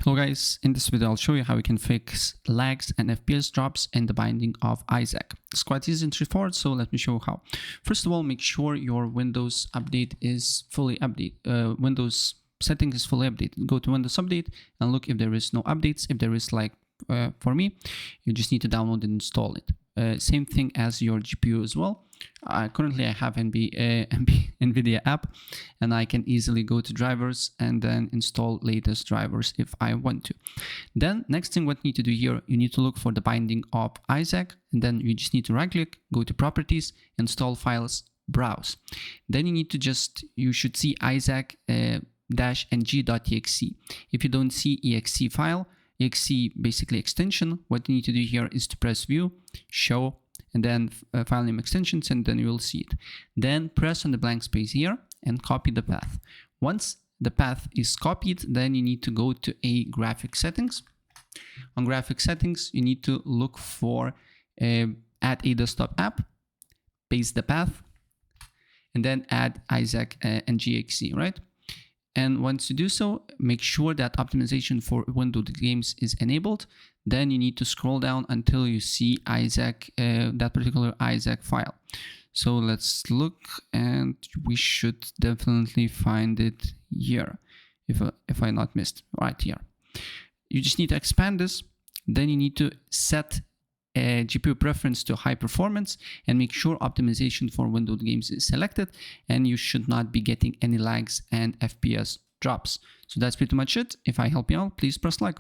Hello guys, in this video I'll show you how you can fix lags and FPS drops in the binding of Isaac. It's quite easy and straightforward, so let me show you how. First of all, make sure your Windows update is fully updated. Windows setting is fully updated. Go to Windows Update and look if there is no updates. If there is, like for me, you just need to download and install it. Same thing as your GPU as well. Currently I have NVIDIA app, and I can easily go to drivers and then install latest drivers if I want to. Then next thing what you need to do here, you need to look for the binding of Isaac, and then you just need to right click, go to properties, install files, browse. Then you need to you should see Isaac -ng.exe. If you don't see exe file, exe basically extension, what you need to do here is to press view, show, and then file name extensions, and then you will see it. Then press on the blank space here and copy the path. Once the path is copied, then you need to go to graphic settings. On graphic settings, you need to look for add a desktop app, paste the path, and then add Isaac ng.exe, right? And once you do so, make sure that optimization for Windows games is enabled. Then you need to scroll down until you see Isaac, that particular Isaac file. So let's look, and we should definitely find it here, if I not missed, right here. You just need to expand this. Then you need to set a GPU preference to high performance and make sure optimization for Windows games is selected, and you should not be getting any lags and FPS drops. So that's pretty much it. If I help you out, please press like.